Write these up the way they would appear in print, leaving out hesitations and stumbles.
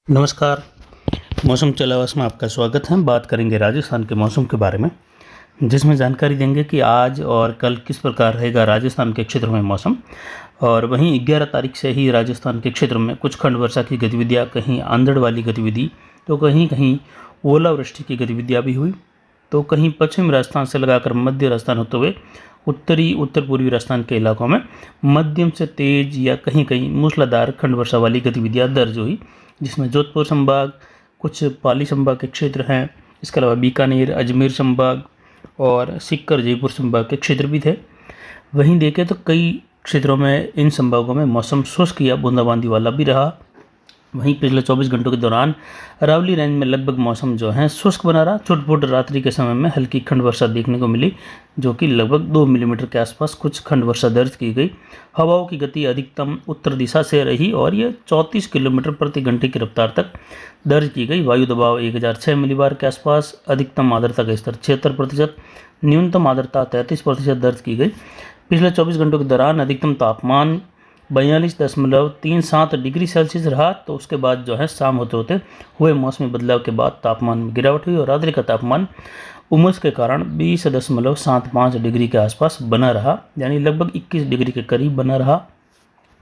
नमस्कार। मौसम चलावास में आपका स्वागत है। बात करेंगे राजस्थान के मौसम के बारे में, जिसमें जानकारी देंगे कि आज और कल किस प्रकार रहेगा राजस्थान के क्षेत्र में मौसम। और वहीं 11 तारीख से ही राजस्थान के क्षेत्र में कुछ खंड वर्षा की गतिविधियां, कहीं आंधड़ वाली गतिविधि तो कहीं कहीं ओलावृष्टि की गतिविधियां भी हुई। तो कहीं पश्चिम राजस्थान से लगाकर मध्य राजस्थान होते हुए उत्तरी उत्तर पूर्वी राजस्थान के इलाकों में मध्यम से तेज या कहीं कहीं मूसलाधार खंड वर्षा वाली गतिविधियां दर्ज हुई, जिसमें जोधपुर संभाग, कुछ पाली संभाग के क्षेत्र हैं, इसके अलावा बीकानेर, अजमेर संभाग और सीकर जयपुर संभाग के क्षेत्र भी थे। वहीं देखें तो कई क्षेत्रों में, इन संभागों में मौसम शुष्क या बूंदाबांदी वाला भी रहा। वहीं पिछले 24 घंटों के दौरान अरावली रेंज में लगभग मौसम जो है शुष्क बना रहा। छुट पुट रात्रि के समय में हल्की खंड वर्षा देखने को मिली, जो कि लगभग 2 मिलीमीटर के आसपास कुछ खंड वर्षा दर्ज की गई। हवाओं की गति अधिकतम उत्तर दिशा से रही और यह 34 किलोमीटर प्रति घंटे की रफ्तार तक दर्ज की गई। वायु दबाव 1006 मिलीबार के आसपास, अधिकतम आर्द्रता का स्तर 76%, न्यूनतम आर्द्रता 33% दर्ज की गई। पिछले 24 घंटों के दौरान अधिकतम तापमान 42.37 डिग्री सेल्सियस रहा। तो उसके बाद जो है शाम होते होते हुए मौसमी बदलाव के बाद तापमान में गिरावट हुई और रात्रि का तापमान उमस के कारण 20.75 डिग्री के आसपास बना रहा, यानी लगभग 21 डिग्री के करीब बना रहा।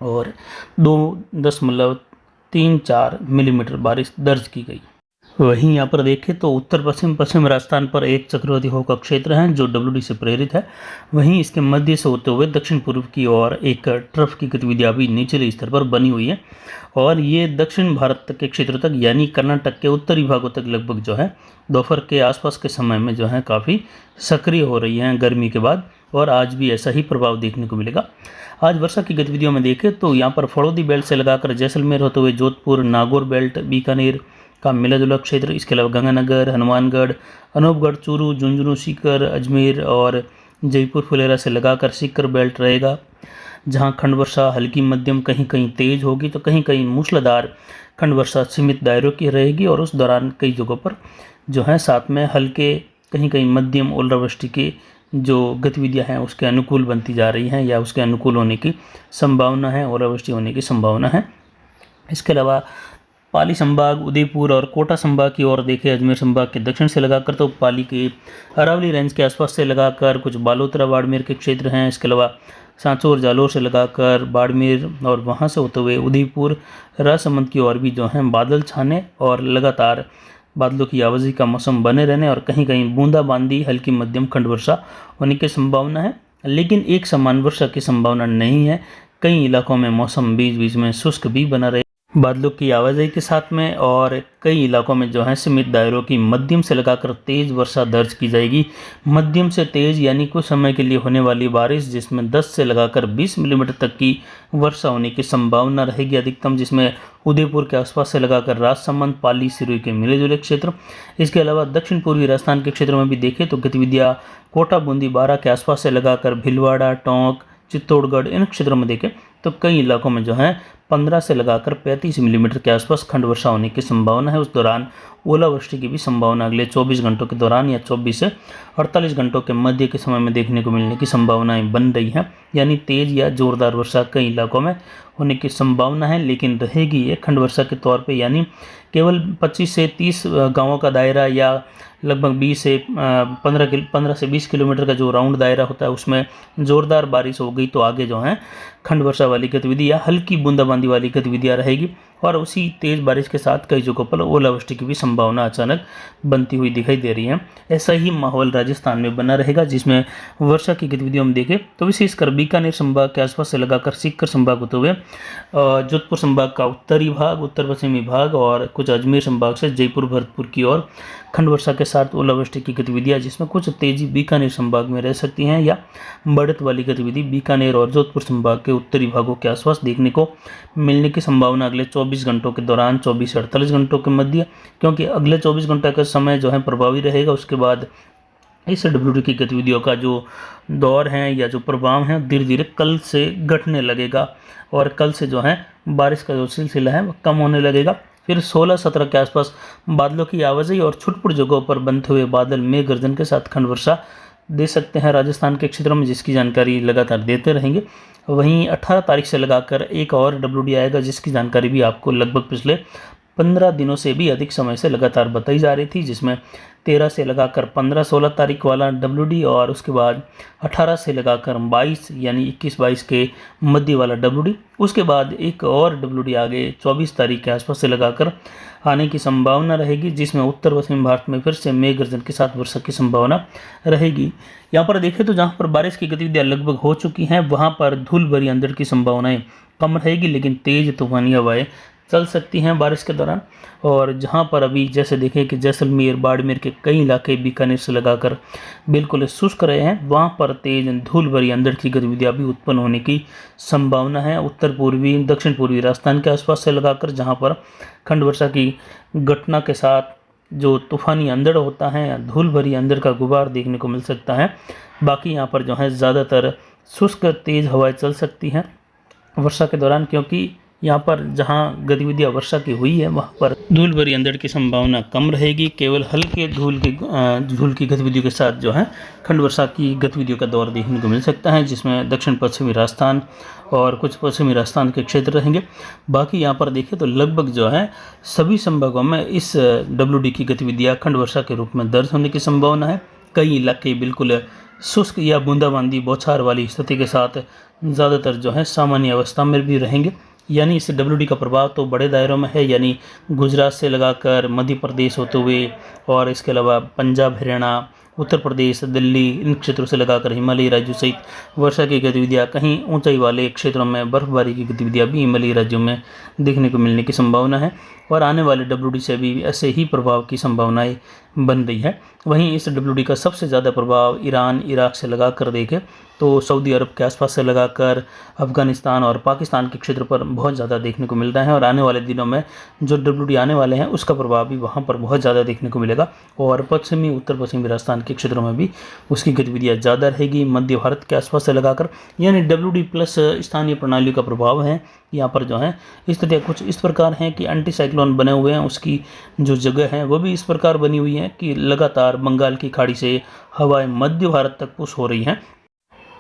और 2.34 मिलीमीटर बारिश दर्ज की गई। वहीं यहाँ पर देखें तो उत्तर पश्चिम राजस्थान पर एक चक्रवाती हवा का क्षेत्र है जो WD से प्रेरित है। वहीं इसके मध्य से होते हुए दक्षिण पूर्व की ओर एक ट्रफ की गतिविधियां भी निचले स्तर पर बनी हुई है और ये दक्षिण भारत के क्षेत्र तक, यानी कर्नाटक के उत्तरी भागों तक लगभग जो है दोपहर के आसपास के समय में जो है काफ़ी सक्रिय हो रही हैं गर्मी के बाद, और आज भी ऐसा ही प्रभाव देखने को मिलेगा। आज वर्षा की गतिविधियों में देखें तो यहाँ पर फड़ौदी बेल्ट से लगाकर जैसलमेर होते हुए जोधपुर, नागौर बेल्ट, बीकानेर का मिला जुला क्षेत्र, इसके अलावा गंगानगर, हनुमानगढ़, अनूपगढ़, चूरू, झुंझुनू, सीकर, अजमेर और जयपुर फुलेरा से लगाकर सीकर बेल्ट रहेगा, जहां खंड वर्षा हल्की मध्यम कहीं कहीं तेज होगी तो कहीं कहीं मूसलाधार खंड वर्षा सीमित दायरों की रहेगी। और उस दौरान कई जगहों पर जो है साथ में हल्के कहीं कहीं मध्यम ओलावृष्टि की जो गतिविधियां हैं उसके अनुकूल बनती जा रही हैं या उसके अनुकूल होने की संभावना है, ओलावृष्टि होने की संभावना है। इसके अलावा पाली संभाग, उदयपुर और कोटा संभाग की ओर देखें, अजमेर संभाग के दक्षिण से लगाकर तो पाली के अरावली रेंज के आसपास से लगाकर कुछ बालोतरा बाड़मेर के क्षेत्र हैं, इसके अलावा सांचौर जालोर से लगाकर बाड़मेर और वहां से होते हुए उदयपुर राजसमंद की ओर भी जो हैं बादल छाने और लगातार बादलों की आवाजाही का मौसम बने रहने और कहीं कहीं बूंदाबांदी हल्की मध्यम खंड वर्षा होने की संभावना है, लेकिन एक समान वर्षा की संभावना नहीं है। कई इलाकों में मौसम बीच बीच में शुष्क भी बना रहे बादलों की आवाजाही के साथ में, और कई इलाकों में जो है सीमित दायरों की मध्यम से लगाकर तेज वर्षा दर्ज की जाएगी। मध्यम से तेज यानी कुछ समय के लिए होने वाली बारिश, जिसमें 10 से लगाकर 20 मिलीमीटर तक की वर्षा होने की संभावना रहेगी अधिकतम, जिसमें उदयपुर के आसपास से लगाकर राजसमंद, पाली, सिरोही के मिले जुले क्षेत्र। इसके अलावा दक्षिण पूर्वी राजस्थान के क्षेत्रों में भी देखें तो गतिविधियाँ कोटा, बूंदी, बारा के आसपास से लगाकर भिलवाड़ा, टोंक, चित्तौड़गढ़, इन क्षेत्रों में देखें तो कई इलाकों में जो है 15 से लगाकर 35 मिलीमीटर के आसपास खंड वर्षा होने की संभावना है। उस दौरान ओलावृष्टि की भी संभावना अगले 24 घंटों के दौरान या 24 से 48 घंटों के मध्य के समय में देखने को मिलने की संभावनाएं बन रही हैं, यानी तेज या जोरदार वर्षा कई इलाकों में होने की संभावना है, लेकिन रहेगी ये खंड वर्षा के तौर पे, यानी केवल 25 से 30 गांवों का दायरा या लगभग 20 से 15 से 20 किलोमीटर का जो राउंड दायरा होता है उसमें जोरदार बारिश हो गई तो आगे जो है खंड वर्षा वाली गतिविधि या हल्की बूंदाबांदी वाली गतिविधियां रहेगी। और उसी तेज बारिश के साथ कई जगहों पर ओलावृष्टि की भी संभावना अचानक बनती हुई दिखाई दे रही है। ऐसा ही माहौल राजस्थान में बना रहेगा, जिसमें वर्षा की गतिविधियों में देखें तो विशेषकर बीकानेर संभाग के आसपास से लगाकर सीकर संभाग होते हुए जोधपुर संभाग का उत्तरी भाग, उत्तर पश्चिमी भाग और कुछ अजमेर संभाग से जयपुर भरतपुर की ओर खंड वर्षा के साथ ओलावृष्टि की गतिविधियां, जिसमें कुछ तेजी बीकानेर संभाग में रह सकती हैं या बढ़त वाली गतिविधि बीकानेर और जोधपुर संभाग के उत्तरी भागों के आसपास देखने को मिलने की संभावना अगले 24 घंटों के दौरान, 24 से 48 घंटों के मध्य, क्योंकि अगले 24 घंटे का समय जो है प्रभावी रहेगा। उसके बाद इस WD की गतिविधियों का जो दौर है या जो प्रभाव है धीरे धीरे कल से घटने लगेगा और कल से जो है बारिश का जो सिलसिला है वो कम होने लगेगा। फिर 16-17 के आसपास बादलों की आवाजाही और छुटपुट जगहों पर बनते हुए बादल मेघ गर्जन के साथ खंड वर्षा दे सकते हैं राजस्थान के क्षेत्रों में, जिसकी जानकारी लगातार देते रहेंगे। वहीं 18 तारीख से लगाकर एक और WD आएगा, जिसकी जानकारी भी आपको लगभग पिछले 15 दिनों से भी अधिक समय से लगातार बताई जा रही थी, जिसमें 13 से लगाकर 15-16 तारीख वाला WD और उसके बाद 18 से लगाकर 22 यानी 21-22 के मध्य वाला WD, उसके बाद एक और WD आगे 24 तारीख के आसपास से लगाकर आने की संभावना रहेगी, जिसमें उत्तर पश्चिम भारत में फिर से मेघ गर्जन के साथ वर्षा की संभावना रहेगी। यहाँ पर देखें तो जहाँ पर बारिश की गतिविधियाँ लगभग हो चुकी हैं वहाँ पर धूल भरी अंधड़ की संभावनाएं कम रहेगी, लेकिन तेज तूफानी हवाएं चल सकती हैं बारिश के दौरान। और जहां पर अभी जैसे देखें कि जैसलमेर बाड़मेर के कई इलाके बीकानेर से लगाकर बिल्कुल शुष्क रहे हैं, वहां पर तेज धूल भरी अंधड़ की गतिविधियां भी उत्पन्न होने की संभावना है। उत्तर पूर्वी दक्षिण पूर्वी राजस्थान के आसपास से लगाकर जहां पर खंड वर्षा की घटना के साथ जो तूफानी अंधड़ होता है, धूल भरी अंधड़ का गुबार देखने को मिल सकता है। बाकी यहाँ पर जो है ज़्यादातर शुष्क तेज हवाएं चल सकती हैं वर्षा के दौरान, क्योंकि यहाँ पर जहाँ गतिविधियाँ वर्षा की हुई है वहाँ पर धूल भरी अंधड़ की संभावना कम रहेगी। केवल हल्के धूल की गतिविधियों के साथ जो है खंड वर्षा की गतिविधियों का दौर देखने को मिल सकता है, जिसमें दक्षिण पश्चिमी राजस्थान और कुछ पश्चिमी राजस्थान के क्षेत्र रहेंगे। बाकी यहाँ पर देखें तो लगभग जो है सभी संभागों में इस WD की गतिविधियाँ खंड वर्षा के रूप में दर्ज होने की संभावना है। कई इलाके बिल्कुल शुष्क या बूंदाबांदी बौछार वाली स्थिति के साथ ज़्यादातर जो है सामान्य अवस्था में भी रहेंगे। यानी इस WD का प्रभाव तो बड़े दायरों में है, यानी गुजरात से लगाकर मध्य प्रदेश होते हुए और इसके अलावा पंजाब, हरियाणा, उत्तर प्रदेश, दिल्ली, इन क्षेत्रों से लगाकर हिमालयी राज्यों सहित वर्षा की गतिविधियाँ, कहीं ऊंचाई वाले क्षेत्रों में बर्फबारी की गतिविधियाँ भी हिमालयी राज्यों में देखने को मिलने की संभावना है। और आने वाले WD से भी ऐसे ही प्रभाव की संभावनाएं बन रही है। वहीं इस WD का सबसे ज़्यादा प्रभाव ईरान, इराक से लगा कर देखें तो सऊदी अरब के आसपास से लगाकर अफगानिस्तान और पाकिस्तान के क्षेत्र पर बहुत ज़्यादा देखने को मिल रहा है। और आने वाले दिनों में जो WD आने वाले हैं उसका प्रभाव भी वहाँ पर बहुत ज़्यादा देखने को मिलेगा। और पश्चिमी उत्तर पश्चिमी राजस्थान के क्षेत्रों में भी उसकी गतिविधियाँ ज़्यादा रहेगी, मध्य भारत के आसपास से लगाकर। यानी WD प्लस स्थानीय प्रणालियों का प्रभाव है यहाँ पर जो है। स्थितियाँ कुछ इस प्रकार हैं कि एंटी साइक्लोन बने हुए हैं, उसकी जो जगह है वो भी इस प्रकार बनी हुई है कि लगातार बंगाल की खाड़ी से हवाएं मध्य भारत तक पुश हो रही हैं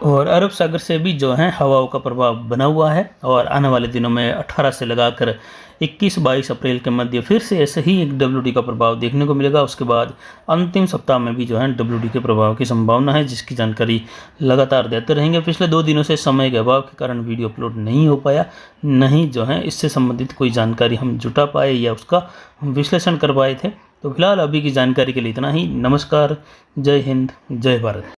और अरब सागर से भी जो है हवाओं का प्रभाव बना हुआ है। और आने वाले दिनों में 18 से लगाकर 21-22 अप्रैल के मध्य फिर से ऐसे ही एक WD का प्रभाव देखने को मिलेगा। उसके बाद अंतिम सप्ताह में भी जो है WD के प्रभाव की संभावना है, जिसकी जानकारी लगातार देते रहेंगे। पिछले 2 दिनों से समय के अभाव के कारण वीडियो अपलोड नहीं हो पाया, नहीं जो है इससे संबंधित कोई जानकारी हम जुटा पाए या उसका विश्लेषण कर पाए थे। तो फिलहाल अभी की जानकारी के लिए इतना ही। नमस्कार, जय हिंद, जय भारत।